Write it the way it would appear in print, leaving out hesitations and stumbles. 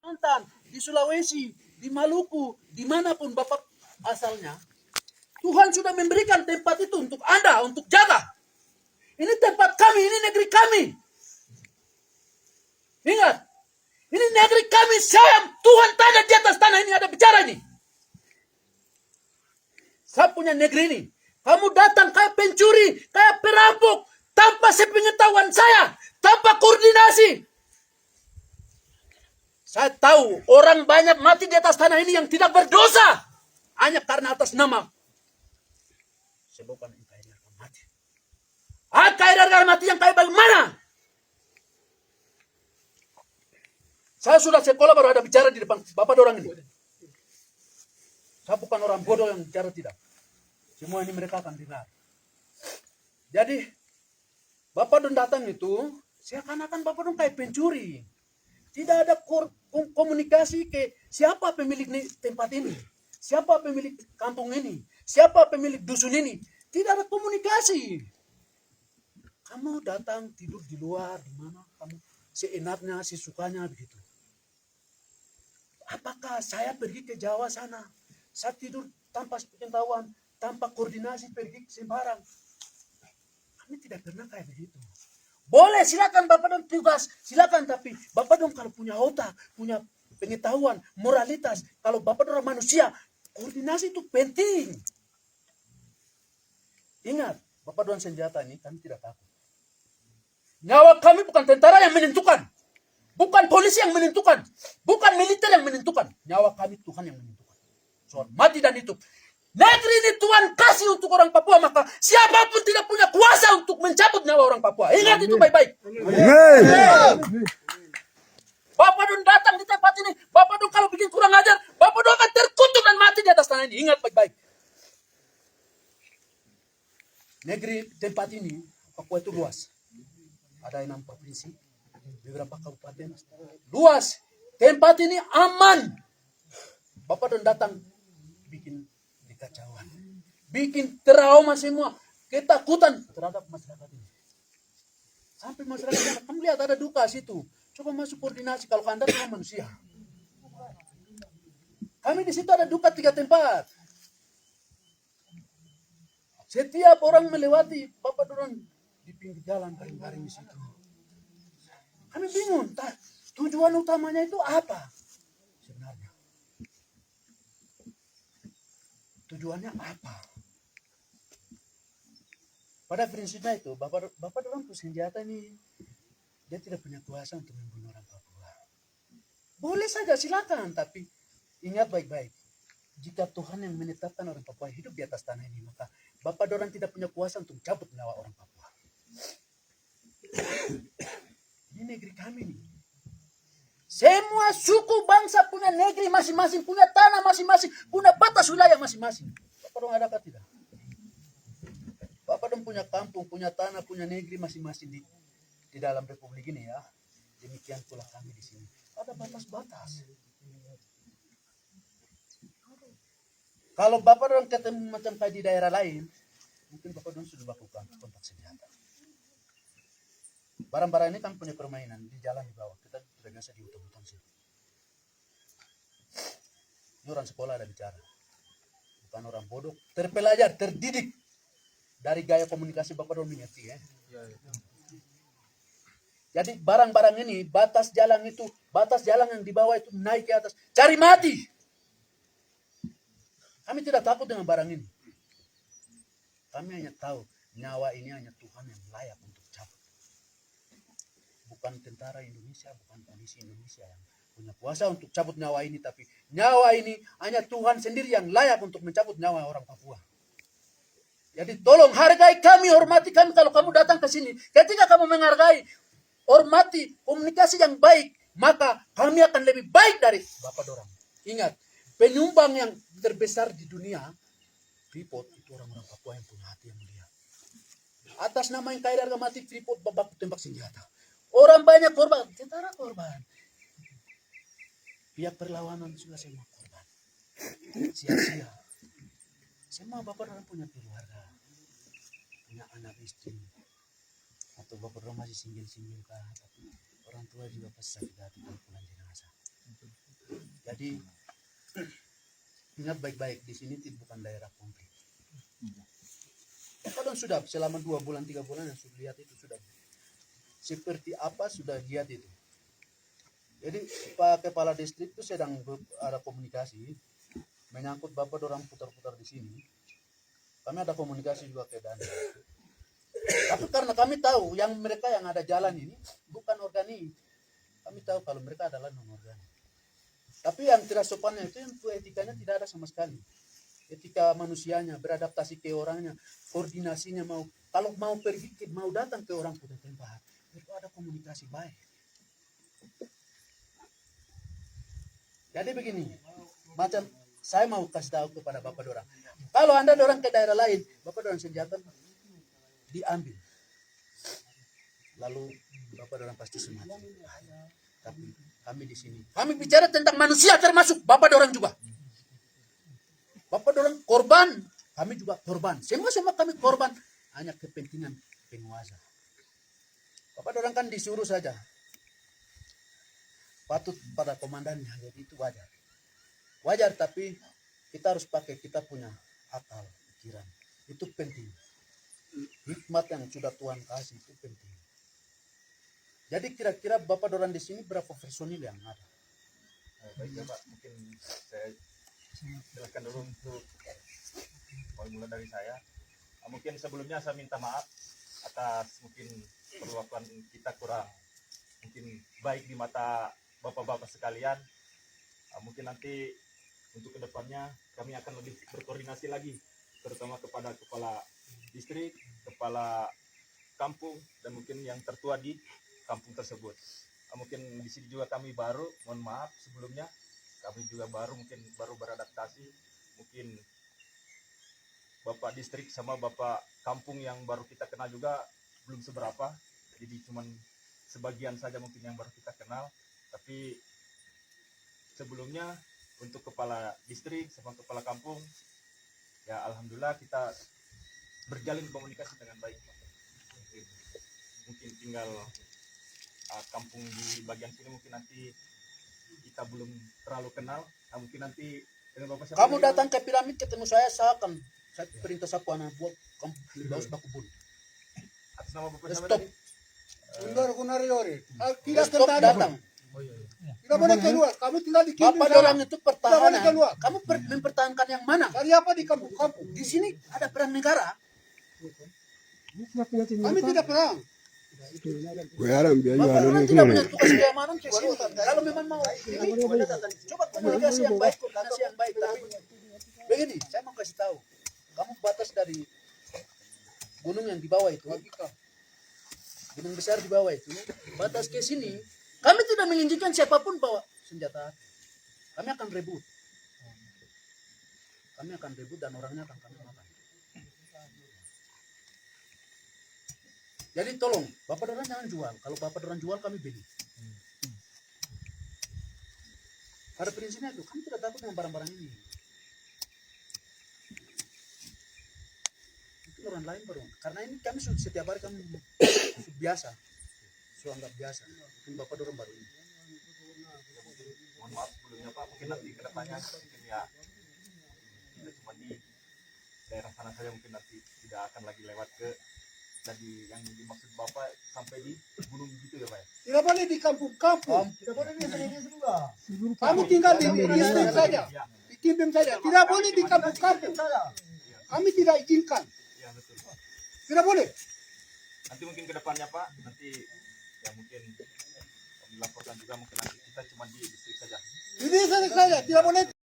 Kalimantan, di Sulawesi, di Maluku, dimanapun Bapak asalnya, Tuhan sudah memberikan tempat itu untuk Anda, untuk jaga. Ini tempat kami, ini negeri kami. Ingat, ini negeri kami, saya, Tuhan tanda di atas tanah ini ada bicara ini. Saya punya negeri ini. Kamu datang kayak pencuri, kayak perampok, tanpa sepengetahuan saya, tanpa koordinasi. Saya tahu orang banyak mati di atas tanah ini yang tidak berdosa. Hanya karena atas nama. Sebabkan engkau akan mati. Akan mati yang kayak bagaimana? Saya sudah sekolah baru ada bicara di depan Bapak dorang ini. Saya bukan orang bodoh yang bicara tidak. Semua ini mereka akan dengar. Jadi, Bapak dong datang itu, seakan-akan Bapak dong kayak pencuri. Tidak ada komunikasi ke siapa pemilik tempat ini. Siapa pemilik kampung ini. Siapa pemilik dusun ini. Tidak ada komunikasi. Kamu datang tidur di luar, di mana kamu seenaknya, sesukanya begitu. Apakah saya pergi ke Jawa sana, saya tidur tanpa pengetahuan, tanpa koordinasi pergi sembarang? Kami tidak pernah kayak begitu. Boleh, silakan Bapak dong tugas, silakan, tapi Bapak dong kalau punya otak, punya pengetahuan, moralitas, kalau Bapak dong manusia, koordinasi itu penting. Ingat, Bapak dong senjata ini kami tidak takut. Nyawa kami bukan tentara yang menentukan. Bukan polisi yang menentukan. Bukan militer yang menentukan. Nyawa kami Tuhan yang menentukan. Soal mati dan hidup. Negeri ini Tuhan kasih untuk orang Papua. Maka siapapun tidak punya kuasa untuk mencabut nyawa orang Papua. Ingat itu baik-baik. Bapak dong datang di tempat ini. Bapak dong kalau bikin kurang ajar. Bapak dong akan terkutuk dan mati di atas tanah ini. Ingat baik-baik. Negeri tempat ini Papua itu luas. Ada 6 provinsi. Beberapa kabupaten luas, tempat ini aman. Bapak dan datang bikin kekacauan, bikin trauma semua, ketakutan terhadap masyarakat ini. Sampai masyarakat kamu lihat ada duka situ. Coba masuk koordinasi kalau Anda cuma manusia. Kami di situ ada duka 3 tempat. Setiap orang melewati, Bapak dorong di pinggir jalan garing-garing di situ. Kami bingung, tujuan utamanya itu apa sebenarnya? Tujuannya apa? Pada prinsipnya itu, Bapak orang bersenjata ini, dia tidak punya kuasa untuk membunuh orang Papua. Boleh saja, silakan, tapi ingat baik-baik. Jika Tuhan yang menetapkan orang Papua hidup di atas tanah ini, maka Bapak orang tidak punya kuasa untuk cabut nyawa orang Papua. Ini negeri kami nih. Semua suku bangsa punya negeri masing-masing, punya tanah masing-masing, punya batas wilayah masing-masing. Bapak dong adakah tidak? Bapak dong punya kampung, punya tanah, punya negeri masing-masing di dalam republik ini ya. Demikian pula kami di sini. Ada batas-batas. Kalau Bapak dong ketemu macam kayak di daerah lain, mungkin Bapak dong sudah lakukan kontak senjata. Barang-barang ini kan punya permainan di jalan di bawah. Kita sudah biasa di hutan-hutan sih. Ini orang sekolah ada bicara. Bukan orang bodoh. Terpelajar, terdidik. Dari gaya komunikasi Bapak dong mengerti ya. Jadi barang-barang ini, batas jalan itu, batas jalan yang di bawah itu naik ke atas. Cari mati. Kami tidak takut dengan barang ini. Kami hanya tahu, nyawa ini hanya Tuhan yang layak untuk cabut. Bukan tentara Indonesia, bukan polisi Indonesia yang punya kuasa untuk cabut nyawa ini, tapi nyawa ini hanya Tuhan sendiri yang layak untuk mencabut nyawa orang Papua. Jadi tolong hargai kami, hormati kami kalau kamu datang ke sini. Ketika kamu menghargai, hormati, komunikasi yang baik, maka kami akan lebih baik dari Bapak dorang. Ingat, penyumbang yang terbesar di dunia, Freeport itu orang-orang Papua yang punya hati yang mulia. Atas nama yang kaya harga mati, Freeport baku tembak senjata. Orang banyak korban, tentara korban. Pihak perlawanan juga semua korban. Sia-sia. Semua Bapak orang punya keluarga, punya anak istri. Atau Bapak orang masih single-single kah, tapi orang tua juga pasti sakit hati kalau pulang jenazah. Jadi ingat baik-baik, di sini bukan daerah konflik. Bapak sudah selama 2 bulan 3 bulan yang sudah lihat itu sudah seperti apa sudah lihat itu. Jadi Pak Kepala Distrik itu sedang ada komunikasi menyangkut Bapak orang putar-putar di sini. Kami ada komunikasi juga ke Dana. Tapi karena kami tahu yang mereka yang ada jalan ini bukan organik. Kami tahu kalau mereka adalah non-organik. Tapi yang tidak sopannya itu etikanya tidak ada sama sekali. Etika manusianya, beradaptasi ke orangnya, koordinasinya kalau mau pergi, mau datang ke orang putar tempat, itu ada komunikasi baik. Jadi begini, macam saya mau kasih tahu kepada Bapak dorang. Kalau Anda dorang ke daerah lain, Bapak dorang senjata diambil. Lalu Bapak dorang pasti semati. Tapi kami di sini, kami bicara tentang manusia termasuk Bapak dorang juga. Bapak dorang korban, kami juga korban. Semua kami korban, hanya kepentingan penguasa. Bapak dorang kan disuruh saja. Patut pada komandannya, jadi itu wajar. Wajar, tapi kita harus pakai kita punya akal, pikiran. Itu penting. Hikmat yang sudah Tuhan kasih itu penting. Jadi kira-kira Bapak dorang di sini berapa personil yang ada? Baik ya Pak, mungkin saya jelaskan dulu untuk mulai dari saya. Mungkin sebelumnya saya minta maaf atas mungkin perlakuan kita kurang mungkin baik di mata Bapak-bapak sekalian. Mungkin nanti untuk kedepannya kami akan lebih berkoordinasi lagi, terutama kepada kepala distrik, kepala kampung, dan mungkin yang tertua di kampung tersebut. Mungkin di sini juga kami baru, mohon maaf sebelumnya, kami juga mungkin baru beradaptasi. Mungkin Bapak distrik sama Bapak kampung yang baru kita kenal juga belum seberapa, jadi cuman sebagian saja mungkin yang baru kita kenal. Tapi sebelumnya untuk kepala distrik sama kepala kampung, ya alhamdulillah kita berjalin komunikasi dengan baik. Mungkin tinggal kampung di bagian sini mungkin nanti kita belum terlalu kenal. Mungkin nanti dengan Bapak siapa? Kamu datang ke piramid ketemu saya akan saya perintah sapu anak buat kamu baus bakubun. Atas nama Bapak siapa Stop. tadi? Undor kunariori. Tidak Stop datang. Tidak boleh keluar. Kamu tinggal di Bapak Kimbing dorang sana. itu pertahanan. keluar. Kamu mempertahankan yang mana? Cari apa di kampung-kampung? Di sini ada perang negara. Kami tidak perang. Bapak dorang tidak punya tugas keamanan ke sini. Kalau memang mau ini, coba komunikasi yang baik, koordinasi yang baik. Tapi begini, saya mau kasih tahu. Kamu batas dari gunung yang di bawah itu, gunung besar di bawah itu, batas ke sini. Kami tidak menginginkan siapapun bawa senjata. Kami akan rebut. Kami akan rebut dan orangnya akan kami makan. Jadi tolong, Bapak dorang jangan jual. Kalau Bapak dorang jual, kami beli. Pada prinsipnya itu, kami tidak takut dengan barang-barang ini. Itu orang lain baru. Karena ini kami setiap hari kami biasa. Sudah anggap biasa. Mungkin Bapak dorang baru ini. Mohon maaf sebelumnya Pak, mungkin nanti kedepannya mungkin ya tidak cuma di daerah sana saja, mungkin nanti tidak akan lagi lewat ke tadi yang dimaksud Bapak sampai di gunung gitu ya Pak ya? Tidak boleh di kampung-kampung. Tidak boleh di desa. Kamu tinggal di distrik saja. Ya, Di Kimbing saja. Tidak boleh di kampung-kampung. Kami tidak izinkan. ya betul Pak. Tidak boleh. Nanti mungkin kedepannya Pak, nanti ya mungkin dilaporkan juga mungkin nanti kita cuma di distrik saja. Di desa saja. Tidak boleh.